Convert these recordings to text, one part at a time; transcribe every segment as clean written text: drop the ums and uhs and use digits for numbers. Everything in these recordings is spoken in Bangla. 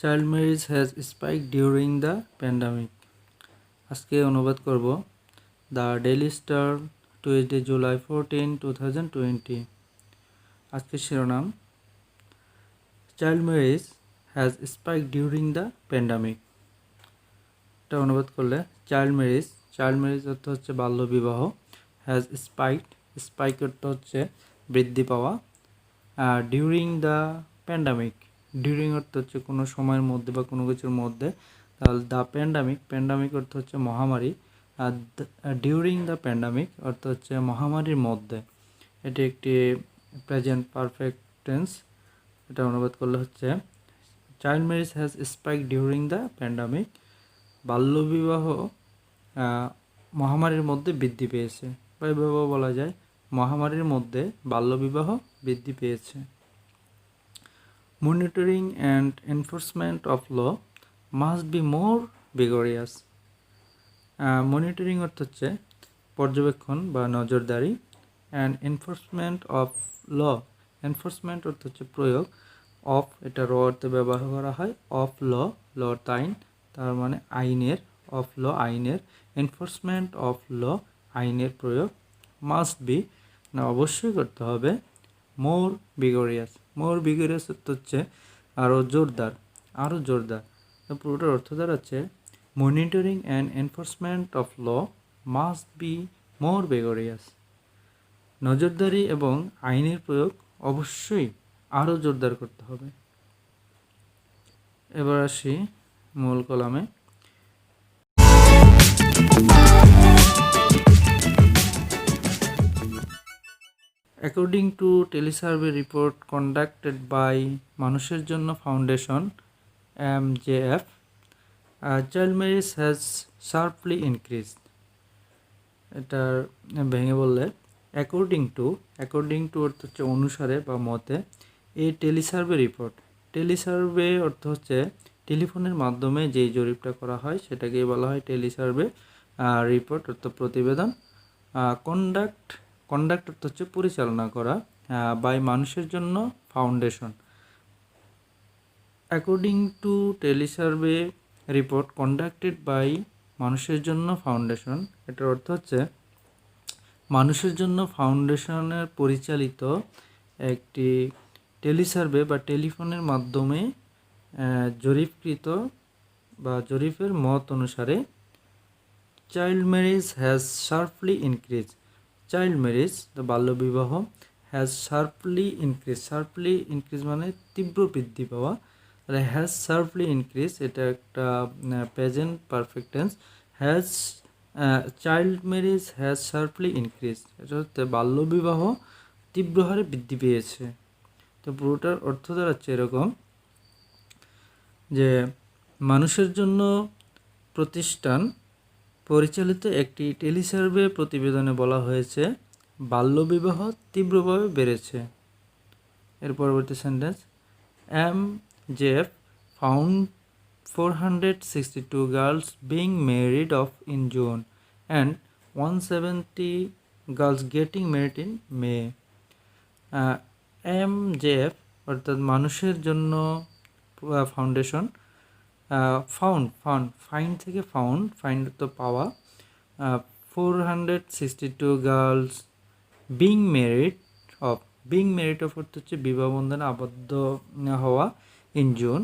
Child marriage has spiked during the pandemic. আজকে অনুবাদ করব the daily star Tuesday July 14, 2020। আজকের শিরোনাম child marriage has spike during the pandemic. এটা অনুবাদ করলে চাইল্ড ম্যারেজ অর্থ হচ্ছে বাল্যবিবাহ, হ্যাজ স্পাইক অর্থ হচ্ছে বৃদ্ধি পাওয়া, ডিউরিং দ্য ডিউরিং অর্থ হচ্ছে কোনো সময়ের মধ্যে বা কোনো কিছুর মধ্যে, তাহলে দ্য প্যান্ডামিক অর্থ হচ্ছে মহামারী, আর ডিউরিং দ্য প্যান্ডামিক অর্থ হচ্ছে মহামারীর মধ্যে। এটি একটি প্রেজেন্ট পারফেক্ট টেন্স। এটা অনুবাদ করলে হচ্ছে child marriage has spike during the pandemic, বাল্যবিবাহ মহামারীর মধ্যে বৃদ্ধি পেয়েছে, বা এভাবে বলা যায় মহামারীর মধ্যে বাল্যবিবাহ বৃদ্ধি পেয়েছে। Monitoring and enforcement of law must be more vigorous. Monitoring অর্থ হচ্ছে পর্যবেক্ষণ বা নজরদারি, অ্যান্ড এনফোর্সমেন্ট অফ এনফোর্সমেন্ট অর্থ হচ্ছে প্রয়োগ, অফ এটা র অর্থে ব্যবহার করা হয়, অফ ল অর্থ আইন, তার মানে আইনের, অফ ল আইনের, এনফোর্সমেন্ট অফ ল আইনের প্রয়োগ, মাস্ট বি না অবশ্যই করতে হবে, মোর ভিগোরিয়াস অর্থ হচ্ছে আরও জোরদার। পুরোটার অর্থ দাঁড়াচ্ছে monitoring and enforcement of law must be more vigorous. নজরদারি এবং আইনের প্রয়োগ অবশ্যই আরও জোরদার করতে হবে। এবার আসি মূল কলামে। According to telesurvey report conducted by মানুষের জন্য foundation MJF, child marriage has sharply increased. এটার ভেঙে বললে অ্যাকর্ডিং টু অর্থ হচ্ছে অনুসারে বা মতে, এই টেলিসার্ভে অর্থ হচ্ছে টেলিফোনের মাধ্যমে যেই জরিপটা করা হয় সেটাকেই বলা হয় টেলিসার্ভে রিপোর্ট অর্থ প্রতিবেদন। কন্ডাক্ট অর্থ হচ্ছে পরিচালনা করা, বাই মানুষের জন্য foundation. According to telesurvey report conducted by মানুষের জন্য ফাউন্ডেশন, এটার অর্থ হচ্ছে মানুষের জন্য ফাউন্ডেশনের পরিচালিত একটি টেলিসার্ভে বা টেলিফোনের মাধ্যমে জরিপকৃত বা জরিপের মত অনুসারে child marriage has sharply increase. Child marriage বাল্যবিবাহ হ্যাজ শার্পলি ইনক্রিজ মানে তীব্র বৃদ্ধি পাওয়া, তাহলে হ্যাজ শার্পলি ইনক্রিজ এটা একটা present perfect tense. Child marriage has sharply increase এটা হচ্ছে বাল্যবিবাহ তীব্র হারে বৃদ্ধি পেয়েছে। তো পুরোটার অর্থ দাঁড়াচ্ছে এরকম যে মানুষের জন্য প্রতিষ্ঠান পরিচালিত একটি টেলিসার্ভে প্রতিবেদনে বলা হয়েছে বাল্যবিবাহ তীব্রভাবে বেড়েছে। এর পরবর্তী sentence, MJF found 462 girls being married off in June and 170 girls getting married in May. MJF অর্থাৎ মানুষের জন্য ফাউন্ডেশন, ফাইন্ড থেকে ফাইন্ড তো পাওয়া, 462 গার্লস বিং ম্যারিড অফ অর্থ হচ্ছে বিবাহ বন্ধনে আবদ্ধ হওয়া, ইন জুন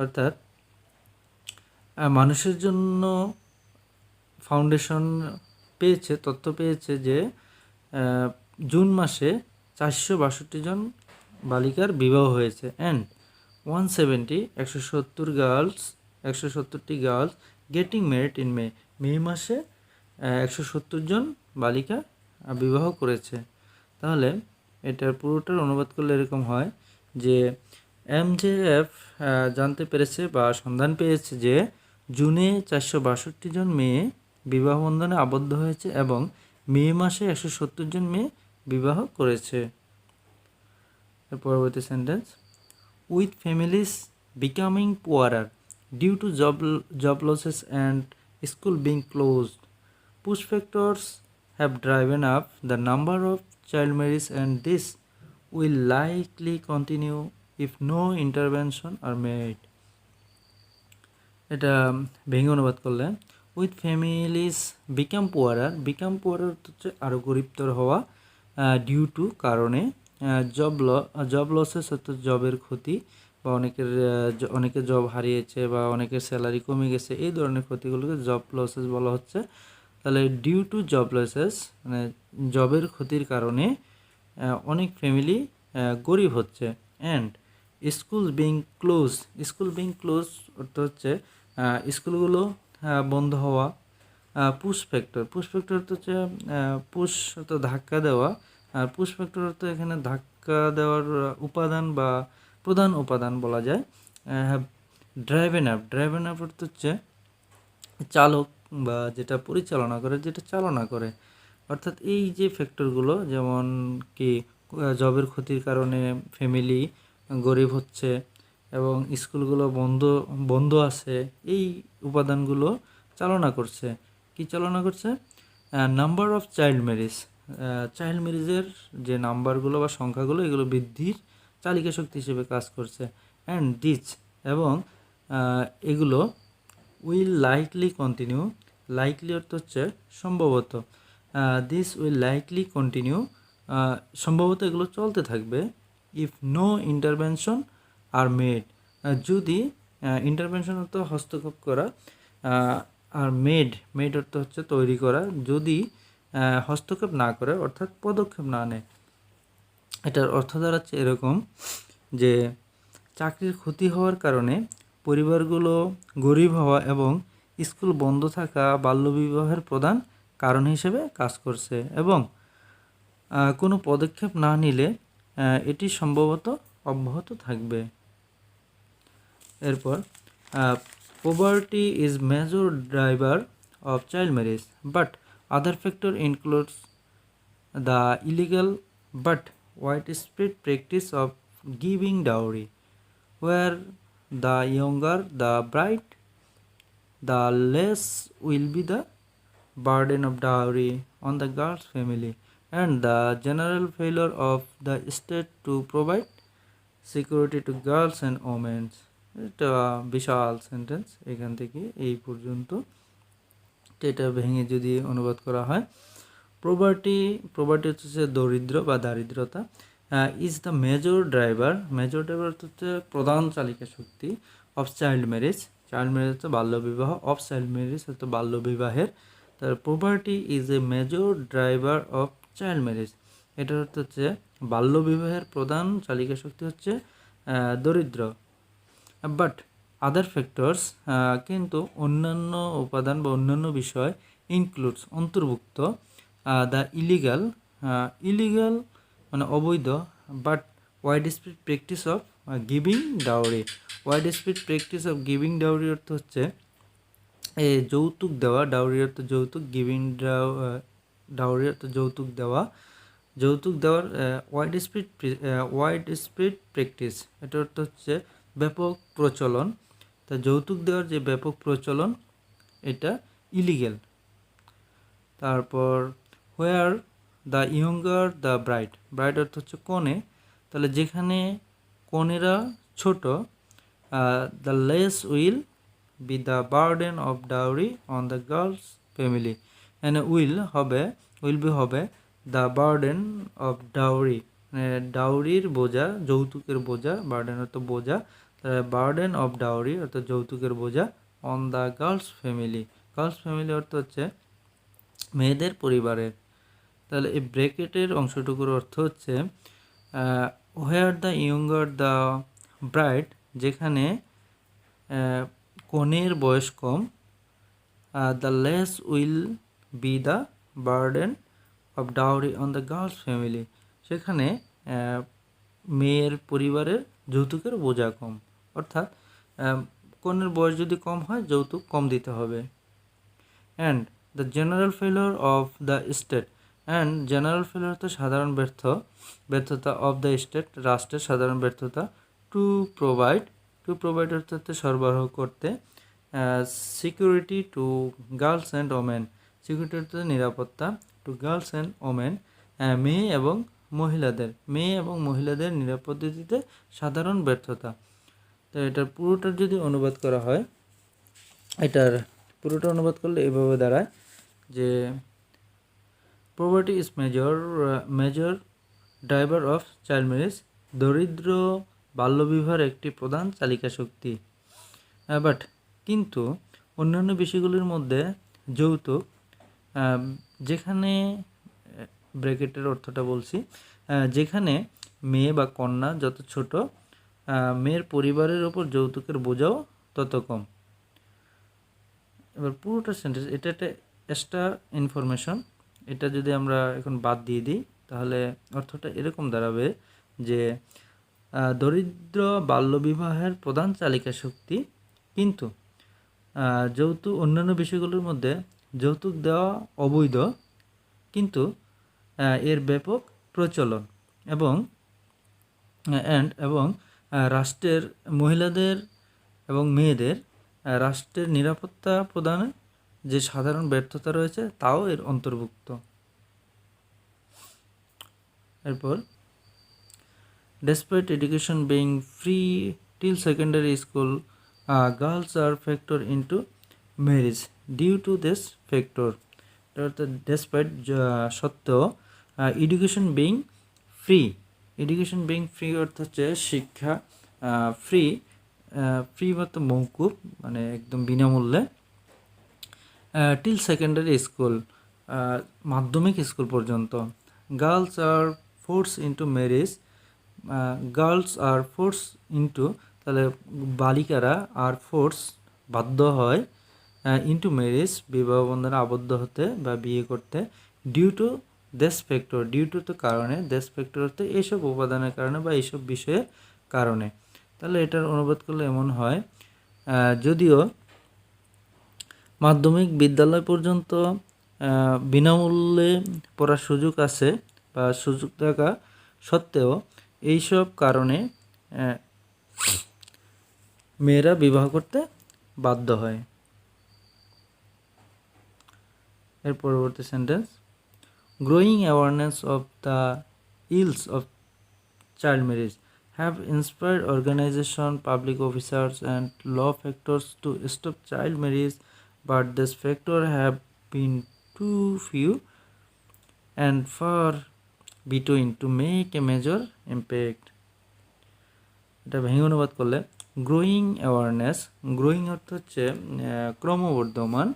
অর্থাৎ মানুষের জন্য ফাউন্ডেশন তথ্য পেয়েছে যে জুন মাসে 462 জন বালিকার বিবাহ হয়েছে, অ্যান্ড 170টি girls getting married in May মাসে 170 জন বালিকা বিবাহ করেছে। তাহলে এটার পুরোটার অনুবাদ করলে এরকম হয় যে MJF জানতে পেরেছে বা সন্ধান পেয়েছে যে জুনে 462 জন মেয়ে বিবাহ বন্ধনে আবদ্ধ হয়েছে এবং মে মাসে 170 জন মেয়ে বিবাহ করেছে। পরবর্তী sentence, with families becoming poorer due to job losses and school being closed, push factors have driven up the number of child marriage, and this will likely continue if no intervention are made. এটা ভেঙে অনুবাদ করলে উইথ ফ্যামিলিজ বিকাম পুয়ারার হচ্ছে আরও গরিবতর হওয়া ডিউ টু কারণে জব লসেস অর্থাৎ জবের ক্ষতি বা অনেকের জব হারিয়েছে বা অনেকের স্যালারি কমে গেছে, এই ধরনের ক্ষতিগুলোকে জব লসেস বলা হচ্ছে। তাহলে ডিউ টু জব লসেস মানে জবের ক্ষতির কারণে অনেক ফ্যামিলি গরিব হচ্ছে। অ্যান্ড স্কুল বিং ক্লোজ অর্থ হচ্ছে স্কুলগুলো বন্ধ হওয়া। পুশ ফ্যাক্টর অর্থ হচ্ছে পুশ অর্থ ধাক্কা দেওয়া, আর পুশ ফ্যাক্টর অর্থ এখানে ধাক্কা দেওয়ার উপাদান বা প্রধান উপাদান বলা যায়। ড্রাইভেন আপ অর্থ হচ্ছে চালক বা যেটা পরিচালনা করে, যেটা চালনা করে। অর্থাৎ এই যে ফ্যাক্টরগুলো, যেমন কি জবের ক্ষতির কারণে ফ্যামিলি গরিব হচ্ছে এবং স্কুলগুলো বন্ধ আছে, এই উপাদানগুলো চালনা করছে। কি চালনা করছে? নাম্বার অফ চাইল্ড ম্যারেজের যে নাম্বারগুলো বা সংখ্যাগুলো, এগুলো বৃদ্ধির চালিকা শক্তি হিসেবে কাজ করছে। অ্যান্ড দিস এবং এগুলো উইল লাইকলি কন্টিনিউ। লাইকলি অর্থ হচ্ছে সম্ভবত। দিস উইল লাইকলি কন্টিনিউ, সম্ভবত এগুলো চলতে থাকবে। If no intervention are made, যদি ইন্টারভেনশন অর্থ হস্তক্ষেপ করা, আর মেড অর্থ হচ্ছে তৈরি করা, যদি হস্তক্ষেপ না করে অর্থাৎ পদক্ষেপ না নেয়। এটার অর্থ দাঁড়াচ্ছে এরকম যে চাকরির ক্ষতি হওয়ার কারণে পরিবারগুলো গরিব হওয়া এবং স্কুল বন্ধ থাকা বাল্যবিবাহের প্রধান কারণ হিসেবে কাজ করছে, এবং কোনো পদক্ষেপ না নিলে এটি সম্ভবত অব্যাহত থাকবে। এরপর poverty is major driver of child marriage, but other factor includes the illegal but widespread practice of giving dowry, where the younger the bride, the less will be the burden of dowry on the girl's family, and the general failure of the state to provide security to girls and womens. এটা বিশাল সেন্টেন্স, এখান থেকে এই পর্যন্ত। এটা ভেঙে যদি অনুবাদ করা হয়, প্রপার্টি হচ্ছে দরিদ্র বা দারিদ্রতা। ইজ দ্য মেজর ড্রাইভার হচ্ছে প্রধান চালিকা শক্তি অফ চাইল্ড ম্যারেজ হচ্ছে বাল্যবিবাহ, অফ চাইল্ড ম্যারেজ হচ্ছে বাল্যবিবাহের। তার property is a major driver of child marriage, এটার অর্থ হচ্ছে বাল্যবিবাহের প্রধান চালিকা শক্তি হচ্ছে দরিদ্র। বাট আদার ফ্যাক্টরস, কিন্তু অন্যান্য উপাদান বা অন্যান্য বিষয় ইনক্লুডস অন্তর্ভুক্ত, দ্য ইলিগাল মানে অবৈধ, but wide spread practice of giving dowry. Giving dowry অর্থ হচ্ছে যৌতুক দেওয়া, ডাউরি অর্থ যৌতুক, ডাউরি অর্থ যৌতুক দেওয়ার ওয়াইড স্প্রেড প্র্যাকটিস, এটা অর্থ হচ্ছে ব্যাপক প্রচলন। তা যৌতুক দেওয়ার যে ব্যাপক প্রচলন, এটা ইলিগেল। তারপর where the younger the bride অর্থ হচ্ছে কনে, তাহলে যেখানে কনেরা ছোট, the less will be the burden of dowry on the girl's family, এখানে উইল বি হবে দ্য বার্ডেন অফ ডাউরি, ডাউরির বোঝা, যৌতুকের বোঝা, বার্ডেন অর্থ বোঝা, বার্ডেন অফ ডাউরি অর্থ যৌতুকের বোঝা, অন দ্য গার্লস ফ্যামিলি অর্থ হচ্ছে মেয়েদের পরিবারের। তাহলে এই ব্র্যাকেটের অংশটুকুর অর্থ হচ্ছে where the younger the bride, যেখানে কনের বয়স কম, the less will be the burden of dowry on the girl's family, সেখানে মেয়ের পরিবারের যৌতুকের বোঝা কম, অর্থাৎ কনের বয়স যদি কম হয় যৌতুক কম দিতে হবে। And the general failure of the state, তো সাধারণ ব্যর্থতা অফ দ্য স্টেট, রাষ্ট্রের সাধারণ ব্যর্থতা, টু প্রোভাইড অর্থাৎ সরবরাহ করতে, security to girls and women, security অর্থাৎ নিরাপত্তা, টু গার্লস অ্যান্ড ওমেন, মেয়ে এবং মহিলাদের নিরাপত্তা দিতে সাধারণ ব্যর্থতা। তো এটার পুরোটার যদি অনুবাদ করা হয়, এটার পুরোটা অনুবাদ করলে এভাবে দাঁড়ায় যে poverty is major driver of child marriage, দরিদ্র বাল্যবিবাহের একটি প্রধান চালিকা শক্তি। বাট কিন্তু অন্যান্য বিষয়গুলির মধ্যে যৌতুক, যেখানে ব্র্যাকেটের অর্থটা বলছি, যেখানে মেয়ে বা কন্যা যত ছোট, মেয়ের পরিবারের ওপর যৌতুকের বোঝাও তত কম। এবার পুরোটা সেন্টেন্স, এটা একটা এক্সট্রা ইনফরমেশন, এটা যদি আমরা এখন বাদ দিয়ে দিই তাহলে অর্থটা এরকম দাঁড়াবে যে দরিদ্র বাল্যবিবাহের প্রধান চালিকা শক্তি, কিন্তু যৌতুক অন্যান্য বিষয়গুলোর মধ্যে যৌতুক দেওয়া অবৈধ, কিন্তু এর ব্যাপক প্রচলন এবং রাষ্ট্রের মহিলাদের এবং মেয়েদের রাষ্ট্রের নিরাপত্তা প্রদানে যে সাধারণ ব্যর্থতা রয়েছে তাও এর অন্তর্ভুক্ত। এরপর despite education being free till secondary school, girls are factored into marriage due to this factor. অর্থাৎ despite সত্ত্বেও এডুকেশন বিং ফ্রি অর্থ হচ্ছে শিক্ষা ফ্রি মতো মৌকুব, মানে একদম বিনামূল্যে, টিল সেকেন্ডারি স্কুল, মাধ্যমিক স্কুল পর্যন্ত। গার্লস আর ফোর্স ইন্টু ম্যারেজ, তাহলে বালিকারা আর ফোর্স বাধ্য হয়, ইন্টু ম্যারেজ বিবাহ বন্ধনে আবদ্ধ হতে বা বিয়ে করতে, ডিউ টু তো কারণে, দেশ ফ্যাক্টর হতে এইসব উপাদানের কারণে বা এইসব বিষয়ের কারণে। তাহলে এটার অনুবাদ করলে এমন হয়, যদিও মাধ্যমিক বিদ্যালয় পর্যন্ত বিনামূল্যে পড়ার সুযোগ আছে বা সুযোগ থাকা সত্ত্বেও এইসব কারণে মেয়েরা বিবাহ করতে বাধ্য হয়। এর পরবর্তী sentence, growing awareness of the else of child marriage have inspired organization, public officers and law factors to stop child marriage, but this factor have been too few and far between to make a major impact. এটা ভেঙে অনুবাদ করলে, গ্রোয়িং অর্থ হচ্ছে ক্রমবর্ধমান,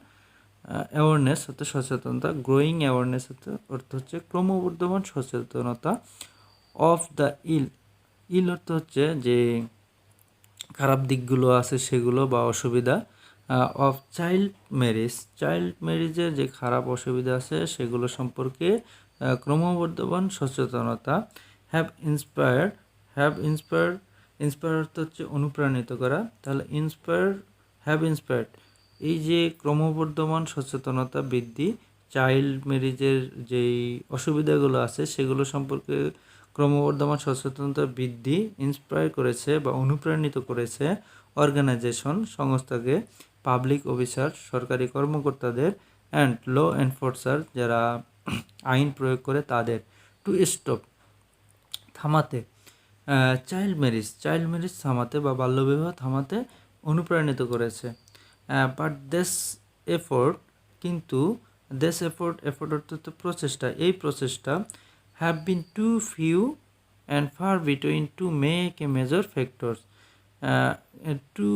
অ্যাওয়ারনেস অর্থ সচেতনতা, গ্রোয়িং অ্যাওয়ারনেস অর্থ হচ্ছে ক্রমবর্ধমান সচেতনতা, অফ দ্য ইল অর্থ হচ্ছে যে খারাপ দিকগুলো আছে সেগুলো বা অসুবিধা, অফ চাইল্ড ম্যারেজের যে খারাপ অসুবিধা আছে সেগুলো সম্পর্কে ক্রমবর্ধমান সচেতনতা, হ্যাভ ইন্সপায়ার্ড অর্থ হচ্ছে অনুপ্রাণিত করা, তাহলে ইন্সপায়ার্ড এই যে ক্রমবর্ধমান সচেতনতা বৃদ্ধি, চাইল্ড ম্যারেজের যেই অসুবিধাগুলো আছে সেগুলো সম্পর্কে ক্রমবর্ধমান সচেতনতা বৃদ্ধি ইন্সপায়ার করেছে বা অনুপ্রাণিত করেছে অর্গানাইজেশন সংস্থাকে, পাবলিক অফিসার সরকারি কর্মকর্তাদের, অ্যান্ড ল এনফোর্সার যারা আইন প্রয়োগ করে তাদের, টু স্টপ থামাতে, চাইল্ড ম্যারেজ থামাতে বা বাল্যবিবাহ থামাতে অনুপ্রাণিত করেছে। বাট দিস এফোর্ট কিন্তু এফোর্ট অর্থাৎ প্রচেষ্টা, এই প্রচেষ্টা have been too few and far between to make a major factors, to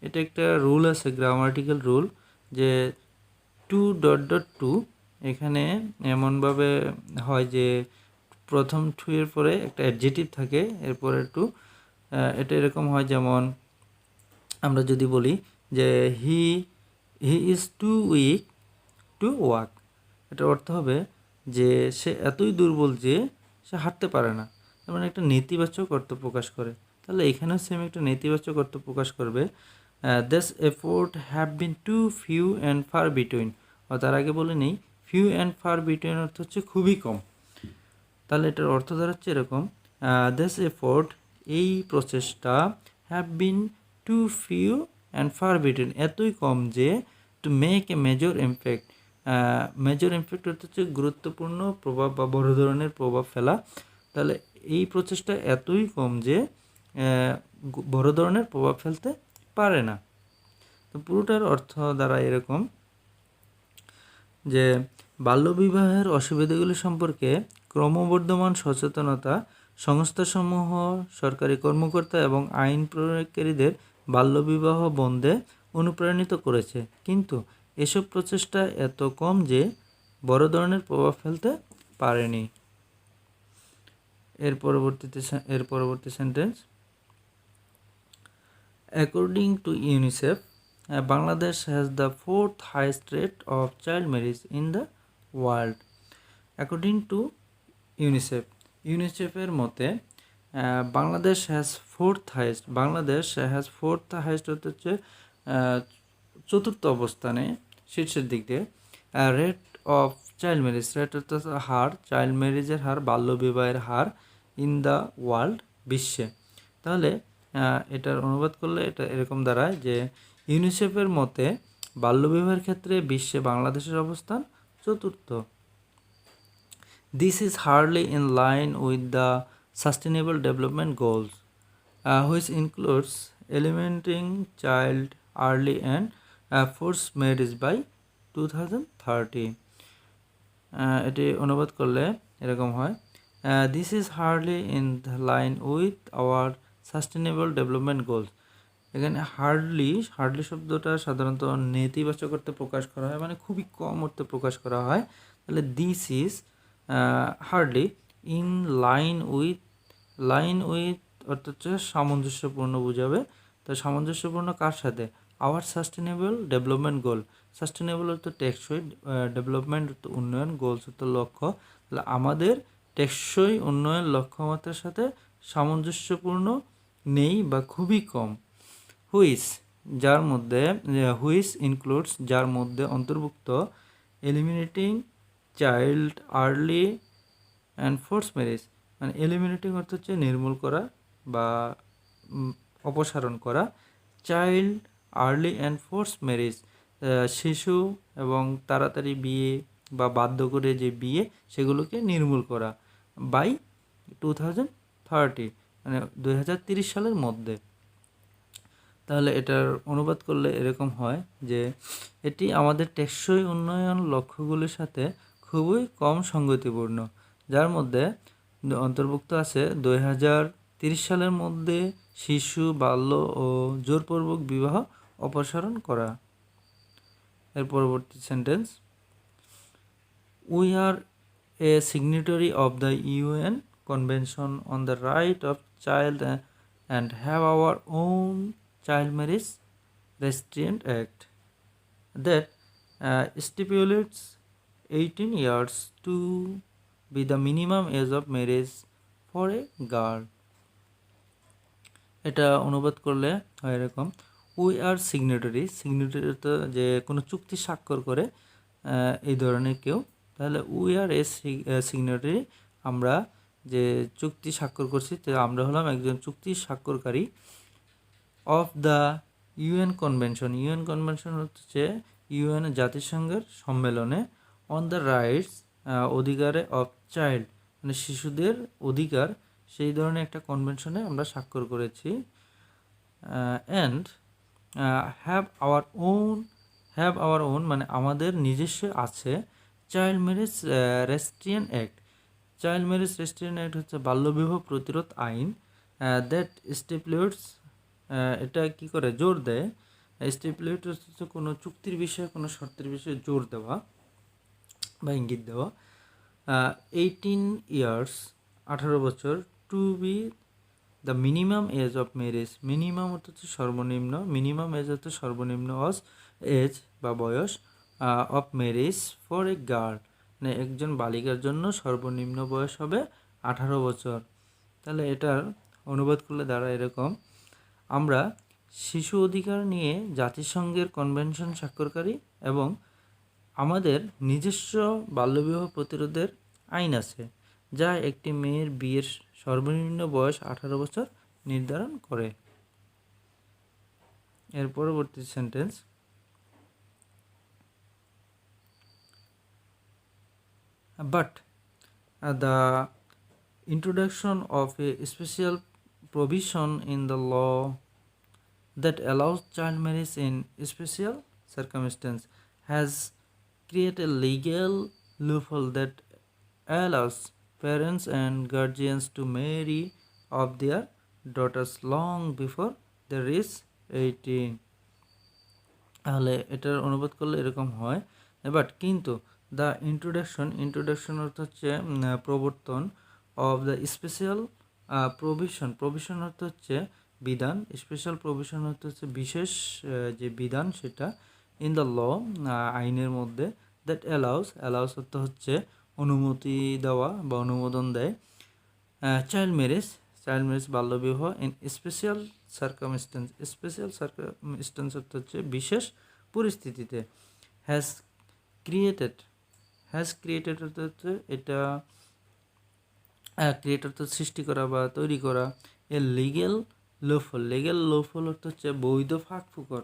এটা একটা রুল আছে, গ্রামাটিক্যাল রুল, যে টু এখানে এমনভাবে হয় যে প্রথম টু এর পরে একটা অ্যাডজেটিভ থাকে, এরপরে টু, এটা এরকম হয়, যেমন আমরা যদি বলি যে he is too weak to walk, এটার অর্থ হবে যে সে এতই দুর্বল যে সে হাঁটতে পারে না, মানে একটা নেতিবাচক অর্থ প্রকাশ করে। তাহলে এখানেও সেম একটা নেতিবাচক অর্থ প্রকাশ করবে, this effort have been too few and far between, তার আগে বলে নেই ফিউ অ্যান্ড ফার বিটুইন অর্থ হচ্ছে খুবই কম। তাহলে এটার অর্থ দাঁড়াচ্ছে এরকম, দিস এফোর্ট এই প্রচেষ্টা, have been too few and far between এতই কম যে to make a major impact অর্থ হচ্ছে গুরুত্বপূর্ণ প্রভাব বা বড় ধরনের প্রভাব ফেলা। তাহলে এই প্রচেষ্টা এতই কম যে বড় ধরনের প্রভাব ফেলতে পারে না। তো পুরোটার অর্থ দ্বারা এরকম যে বাল্যবিবাহের অসুবিধাগুলি সম্পর্কে ক্রমবর্ধমান সচেতনতা সংস্থাসমূহ, সরকারি কর্মকর্তা এবং আইন প্রয়োগকারীদের বাল্যবিবাহ বন্ধে অনুপ্রাণিত করেছে, কিন্তু এসব প্রচেষ্টা এত কম যে বড় ধরনের প্রভাব ফেলতে পারেনি। এর পরবর্তী sentence, according to UNICEF, Bangladesh has the fourth highest rate of child marriage in the world. According to UNICEF, ইউনিসেফের মতে Bangladesh Bangladesh has fourth highest হচ্ছে চতুর্থ অবস্থানে, শীর্ষের দিক দিয়ে। Rate of child marriage, rate অর্থাৎ হার, চাইল্ড ম্যারেজের হার, বাল্যবিবাহের হার ইন দ্য ওয়ার্ল্ড, বিশ্বে। তাহলে এটার অনুবাদ করলে এটা এরকম দাঁড়ায় যে ইউনিসেফের মতে বাল্যবিবাহের ক্ষেত্রে বিশ্বে বাংলাদেশের অবস্থান চতুর্থ। This is hardly in line with the Sustainable Development Goals, which includes eliminating child early and forced marriage by 2030. এটি অনুবাদ করলে এরকম হয়, this is hardly in line with our sustainable development goals. এখানে হার্ডলি শব্দটা সাধারণত নেতিবাচক অর্থে প্রকাশ করা হয়, মানে খুবই কম অর্থে প্রকাশ করা হয়। তাহলে this is hardly in line with অর্থাৎ সামঞ্জস্যপূর্ণ বোঝাবে। তো সামঞ্জস্যপূর্ণ কার সাথে? Our sustainable development goal. Sustainable অর্থ টেকসই, ডেভেলপমেন্ট অর্থ উন্নয়ন, গোলস অর্থ লক্ষ্য। তাহলে আমাদের টেকসই উন্নয়ন লক্ষ্যমাত্রার সাথে সামঞ্জস্যপূর্ণ নেই বা খুবই কম। হুইচ ইনক্লুডস, যার মধ্যে অন্তর্ভুক্ত eliminating child early and force marriage, মানে এলিমিনেটিং অর্থ হচ্ছে নির্মূল করা বা অপসারণ করা, child early and force marriage, শিশু এবং তাড়াতাড়ি বিয়ে বা বাধ্য করে যে বিয়ে, সেগুলোকে নির্মূল করা, বাই 2030, মানে 2030 সালের মধ্যে। তাহলে এটার অনুবাদ করলে এরকম হয় যে এটি আমাদের টেকসই উন্নয়ন লক্ষ্যগুলির সাথে খুবই কম সঙ্গতিপূর্ণ, যার মধ্যে অন্তর্ভুক্ত আছে 2030 সালের মধ্যে শিশু, বাল্য ও জোরপূর্বক বিবাহ অপসারণ করা। এর পরবর্তী sentence, we are A signatory of the UN convention on the right of child and have our own Child Marriage Restraint Act that stipulates 18 years to be the minimum age of marriage for a girl. এটা অনুবাদ করলে হয় এরকম, উই আর সিগনেটরি তো যে কোনো চুক্তি স্বাক্ষর করে এই ধরনের কেউ। তাহলে উই আর এ সিগনেটরি, আমরা যে চুক্তি স্বাক্ষর করছি, তো আমরা হলাম একজন চুক্তি স্বাক্ষরকারী। অফ দ্য ইউএন কনভেনশন হচ্ছে ইউএন জাতিসংঘের সম্মেলনে, অন দ্য রাইটস অধিকারে, অফ চাইল্ড মানে শিশুদের অধিকার, সেই ধরনের একটা কনভেনশনে আমরা স্বাক্ষর করেছি। অ্যান্ড হ্যাভ আওয়ার ওন মানে আমাদের নিজস্ব আছে, child marriage restraint act. Child marriage restraint act হচ্ছে বাল্যবিবাহ প্রতিরোধ আইন। দ্যাট স্টিপুলেটস, এটা কি করে জোর দেয়, স্টিপুলেট হচ্ছে কোনো চুক্তির বিষয়ে, কোনো শর্তের বিষয়ে জোর দেওয়া বা ইঙ্গিত দেওয়া। 18 ইয়ার্স 18 বছর, to be the minimum age of marriage, minimum হচ্ছে সর্বনিম্ন, মিনিমাম এজ হচ্ছে সর্বনিম্ন এজ বা বয়স, of marriage for a girl মানে একজন বালিকার জন্য সর্বনিম্ন বয়স হবে 18 বছর। তাহলে এটার অনুবাদ করলে দাঁড়ায় এরকম, আমরা শিশু অধিকার নিয়ে জাতিসংঘের কনভেনশন স্বাক্ষরকারী এবং আমাদের নিজস্ব বাল্যবিবাহ প্রতিরোধের আইন আছে, যা একটি মেয়ের বিয়ের সর্বনিম্ন বয়স 18 বছর নির্ধারণ করে। এর পরবর্তী sentence, but the introduction of a special provision in the law that allows child marriage in special circumstances has created a legal loophole that allows parents and guardians to marry off their daughters long before they reach 18. তাহলে এটার অনুবাদ করলে এরকম হয়। বাট কিন্তু দ্য ইন্ট্রোডাকশন অর্থ হচ্ছে প্রবর্তন, অফ দ্য স্পেশাল প্রভিশন অর্থ হচ্ছে বিধান, স্পেশাল প্রভিশন অর্থ হচ্ছে বিশেষ যে বিধান সেটা, ইন দ্য ল আইনের মধ্যে, দ্যাট অ্যালাউস অর্থ হচ্ছে অনুমতি দেওয়া বা অনুমোদন দেয়, চাইল্ড ম্যারেজ বাল্যবিবাহ, ইন স্পেশাল অর্থ হচ্ছে বিশেষ পরিস্থিতিতে, হ্যাজ ক্রিয়েটেড অর্থ হচ্ছে এটা ক্রিয়েট অর্থ সৃষ্টি করা বা তৈরি করা, এ লিগেল লোফল অর্থ হচ্ছে বৈধ ফাঁকফোকর,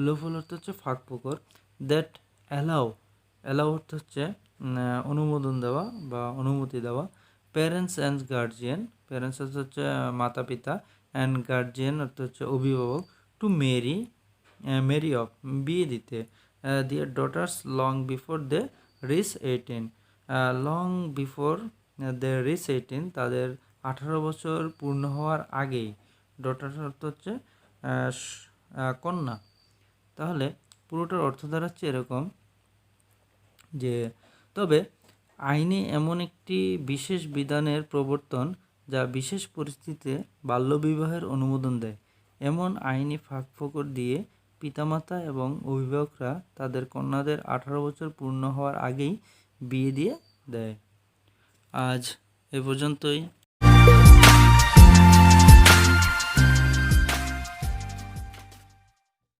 লোফল অর্থ হচ্ছে ফাঁকফোকর, দ্যাট অ্যালাউ অর্থ হচ্ছে অনুমোদন দেওয়া বা অনুমতি দেওয়া, প্যারেন্টস অর্থ হচ্ছে মাতা পিতা, অ্যান্ড গার্জিয়ান অর্থ হচ্ছে অভিভাবক, টু মেরি অফ বিয়ে দিতে, their daughters long before they reach 18, long before they reach 18 তাদের 18 বছর পূর্ণ হওয়ার আগেই, ডটার্স অর্থ হচ্ছে কন্যা। তাহলে পুরোটার অর্থ দাঁড়াচ্ছে এরকম যে, তবে আইনে এমন একটি বিশেষ বিধানের প্রবর্তন যা বিশেষ পরিস্থিতিতে বাল্যবিবাহের অনুমোদন দেয়। এমন আইনি ফাঁকফোকর দিয়ে পিতামাতা এবং অভিভাবকরা তাদের কন্যাদের 18 বছর পূর্ণ হওয়ার আগেই বিয়ে দিয়ে দেয়। আজ এ পর্যন্তই।